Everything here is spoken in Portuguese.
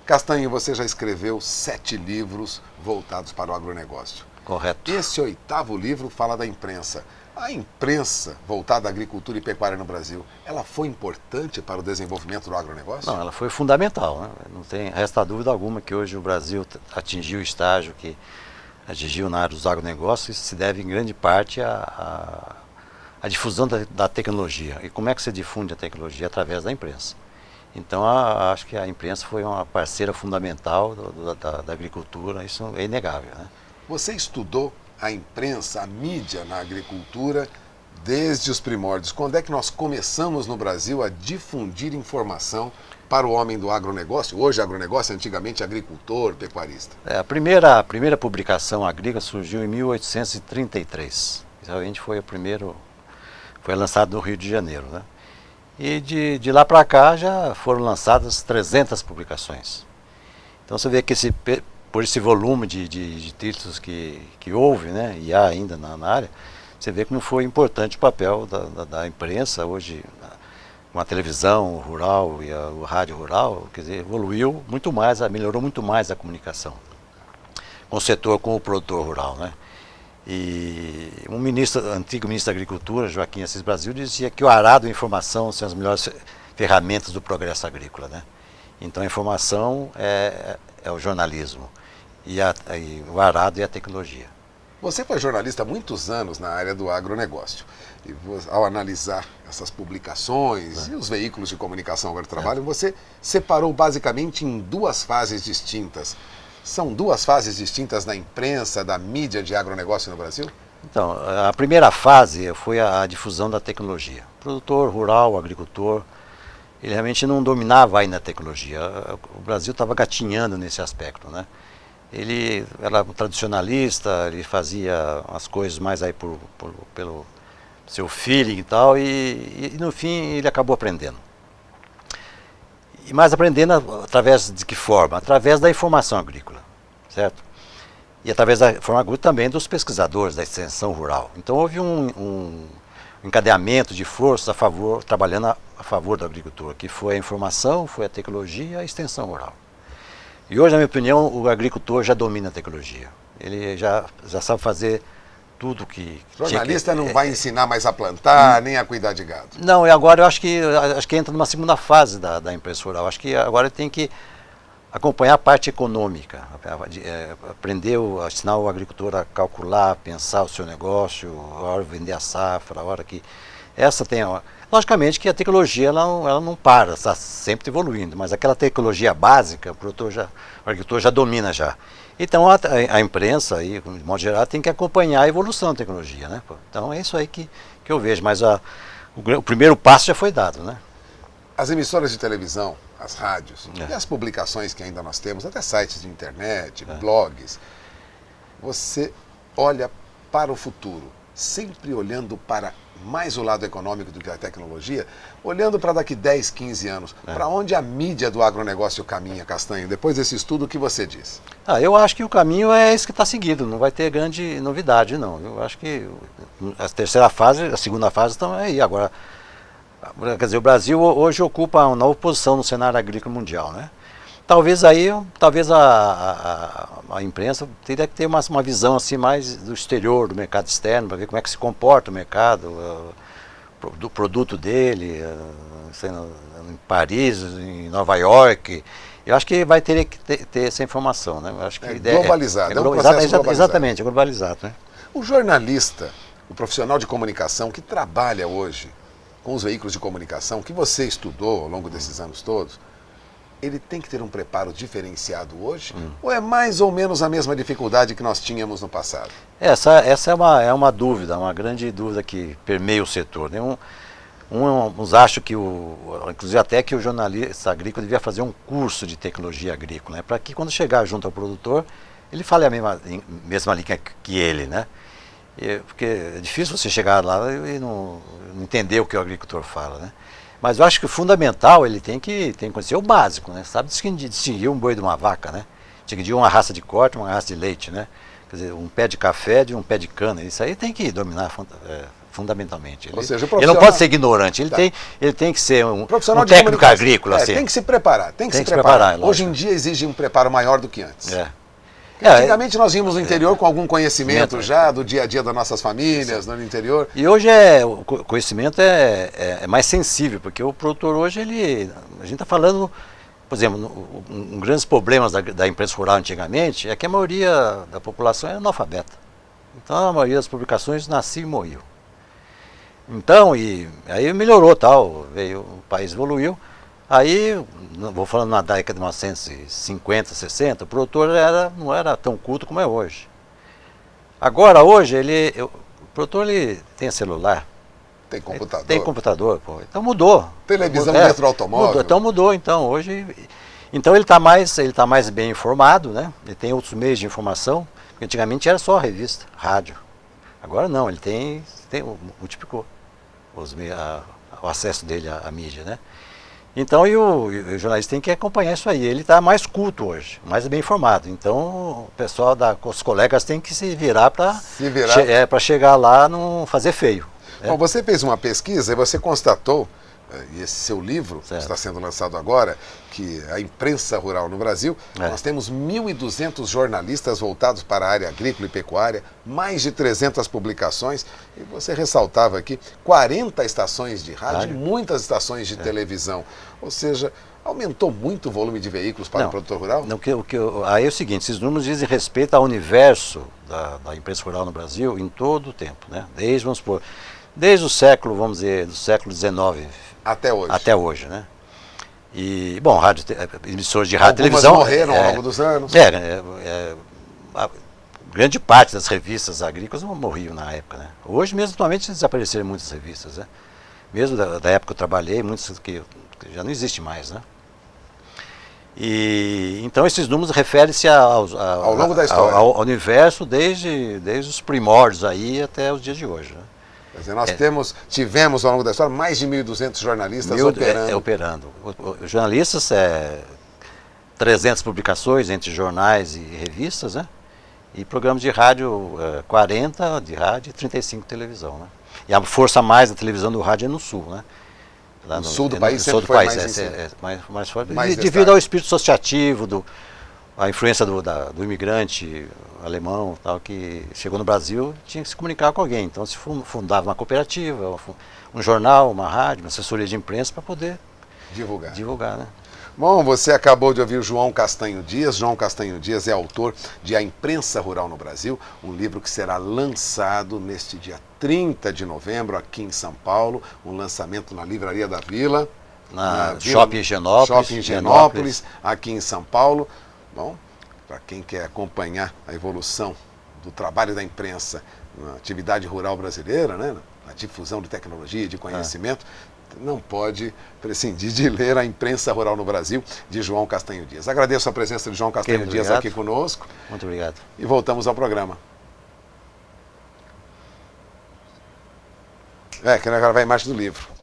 Castanho, você já escreveu 7 livros voltados para o agronegócio. Correto. Esse 8º livro fala da imprensa. A imprensa voltada à agricultura e pecuária no Brasil, ela foi importante para o desenvolvimento do agronegócio? Não, ela foi fundamental, né? Não tem resta dúvida alguma que hoje o Brasil atingiu o estágio que atingiu na área dos agronegócios. Isso se deve em grande parte à difusão da tecnologia. E como é que se difunde a tecnologia? Através da imprensa. Então, acho que a imprensa foi uma parceira fundamental da agricultura, isso é inegável, né? Você estudou a imprensa, a mídia na agricultura desde os primórdios. Quando é que nós começamos no Brasil a difundir informação para o homem do agronegócio? Hoje agronegócio, antigamente agricultor, pecuarista. A primeira publicação agrícola surgiu em 1833. Realmente foi lançado no Rio de Janeiro, né? E de lá para cá já foram lançadas 300 publicações. Então você vê que por esse volume de títulos que houve, né, e há ainda na área, você vê como foi importante o papel da imprensa hoje, com a televisão rural e o rádio rural, quer dizer, evoluiu muito mais, melhorou muito mais a comunicação com o setor, com o produtor rural, né? E antigo ministro da Agricultura, Joaquim Assis Brasil, dizia que o arado e a informação são as melhores ferramentas do progresso agrícola, né? Então a informação é o jornalismo e o arado e a tecnologia. Você foi jornalista há muitos anos na área do agronegócio. E ao analisar essas publicações e os veículos de comunicação agora trabalham, você separou basicamente em 2 fases distintas. São 2 fases distintas na imprensa, da mídia de agronegócio no Brasil? Então, a primeira fase foi a difusão da tecnologia. O produtor rural, o agricultor, ele realmente não dominava ainda a tecnologia. O Brasil estava gatinhando nesse aspecto, né? Ele era tradicionalista, ele fazia as coisas mais aí pelo seu feeling e tal, e no fim ele acabou aprendendo. Mas aprendendo através de que forma? Através da informação agrícola, certo? E através da informação agrícola também dos pesquisadores da extensão rural. Então houve um encadeamento de forças trabalhando a favor do agricultor, que foi a informação, foi a tecnologia e a extensão rural. E hoje, na minha opinião, o agricultor já domina a tecnologia. Ele já sabe fazer tudo que... O jornalista não vai ensinar mais a plantar, nem a cuidar de gado. Não, e agora eu acho que entra numa segunda fase da imprensa rural. Acho que agora tem que acompanhar a parte econômica, aprender a ensinar o agricultor a calcular, a pensar o seu negócio, a hora de vender a safra, a hora que... Logicamente que a tecnologia ela não para, está sempre evoluindo, mas aquela tecnologia básica, o agricultor já domina já. Então a imprensa, aí, de modo geral, tem que acompanhar a evolução da tecnologia, né? Então é isso aí que eu vejo, mas o primeiro passo já foi dado, né? As emissoras de televisão, as rádios e as publicações que ainda nós temos, até sites de internet, blogs, você olha para o futuro, sempre olhando para mais o lado econômico do que a tecnologia, olhando para daqui 10, 15 anos, para onde a mídia do agronegócio caminha, Castanho, depois desse estudo, o que você diz? Eu acho que o caminho é esse que está seguido, não vai ter grande novidade, não. Eu acho que a terceira fase, a segunda fase estão aí agora. Quer dizer, o Brasil hoje ocupa uma nova posição no cenário agrícola mundial, né? Talvez a imprensa teria que ter uma visão assim mais do exterior, do mercado externo, para ver como é que se comporta o mercado, do produto dele, em Paris, em Nova York. Eu acho que vai ter que ter essa informação, né? Eu acho que globalizado, é um processo globalizado. Exatamente, é globalizado, né? O jornalista, o profissional de comunicação que trabalha hoje com os veículos de comunicação, que você estudou ao longo desses anos todos, ele tem que ter um preparo diferenciado hoje? Ou é mais ou menos a mesma dificuldade que nós tínhamos no passado? Essa é uma dúvida, uma grande dúvida que permeia o setor, né? Uns acham que, inclusive até que o jornalista agrícola devia fazer um curso de tecnologia agrícola, né? Para que quando chegar junto ao produtor, ele fale a mesma língua que ele, né? Porque é difícil você chegar lá e não entender o que o agricultor fala, né? Mas eu acho que o fundamental, ele tem que conhecer o básico, né? Sabe distinguir um boi de uma vaca, né? Distinguir uma raça de corte, uma raça de leite, né? Quer dizer, um pé de café de um pé de cana. Isso aí tem que dominar fundamentalmente. Ou seja, o ele profissional... não pode ser ignorante, ele tem que ser um técnico agrícola. Assim. Tem que se preparar, tem que se preparar. Lógico. Hoje em dia exige um preparo maior do que antes. Antigamente nós íamos no interior com algum conhecimento já do dia a dia das nossas famílias, no interior. E hoje o conhecimento é mais sensível, porque o produtor hoje, a gente está falando, por exemplo, um grandes problemas da imprensa rural antigamente é que a maioria da população é analfabeta. Então a maioria das publicações nascia e morreu. Então, e aí melhorou tal, o país evoluiu. Aí, vou falando na década de 1950, 60, o produtor não era tão culto como é hoje. Agora, hoje, o produtor tem celular. Tem computador. Tem computador, pô. Então mudou. Televisão dentro do automóvel. Mudou, então hoje. Então ele está mais bem informado, né? Ele tem outros meios de informação. Porque antigamente era só revista, rádio. Agora não, ele multiplicou o acesso dele à mídia, né? Então, o jornalista tem que acompanhar isso aí. Ele está mais culto hoje, mais bem informado. Então, o pessoal, os colegas têm que se virar para chegar lá, não fazer feio. Bom, você fez uma pesquisa e você constatou, e esse seu livro que está sendo lançado agora, que a imprensa rural no Brasil, nós temos 1.200 jornalistas voltados para a área agrícola e pecuária, mais de 300 publicações, e você ressaltava aqui 40 estações de rádio e muitas estações de televisão. Ou seja, aumentou muito o volume de veículos para o produtor rural? Aí é o seguinte, esses números dizem respeito ao universo da imprensa rural no Brasil em todo o tempo, né? Desde o século, vamos dizer, do século XIX até hoje, né? E, bom, emissores de rádio e televisão... morreram ao longo dos anos. Grande parte das revistas agrícolas morriam na época, né? Hoje, mesmo, atualmente, desapareceram muitas revistas, né? Mesmo da época que eu trabalhei, muitas que já não existem mais, né? E, então, esses números referem-se ao longo da história, ao universo desde os primórdios aí até os dias de hoje, né? Quer dizer, nós tivemos ao longo da história mais de 1.200 jornalistas operando. Os jornalistas, 300 publicações entre jornais e revistas, né? E programas de rádio, 40 de rádio e 35 de televisão, né? E a força mais da televisão do rádio é no sul, né? Lá no sul do país sempre foi mais forte. Devido ao espírito associativo, a influência do imigrante alemão, tal, que chegou no Brasil, tinha que se comunicar com alguém. Então se fundava uma cooperativa, um jornal, uma rádio, uma assessoria de imprensa para poder divulgar, né? Bom, você acabou de ouvir João Castanho Dias. João Castanho Dias é autor de A Imprensa Rural no Brasil, um livro que será lançado neste dia 30 de novembro aqui em São Paulo, um lançamento na Livraria da Vila, na Shopping Higienópolis, aqui em São Paulo. Bom, para quem quer acompanhar a evolução do trabalho da imprensa na atividade rural brasileira, né, na difusão de tecnologia, de conhecimento, não pode prescindir de ler A Imprensa Rural no Brasil, de João Castanho Dias. Agradeço a presença de João Castanho Dias aqui conosco. Muito obrigado. E voltamos ao programa. Que agora vai a imagem do livro.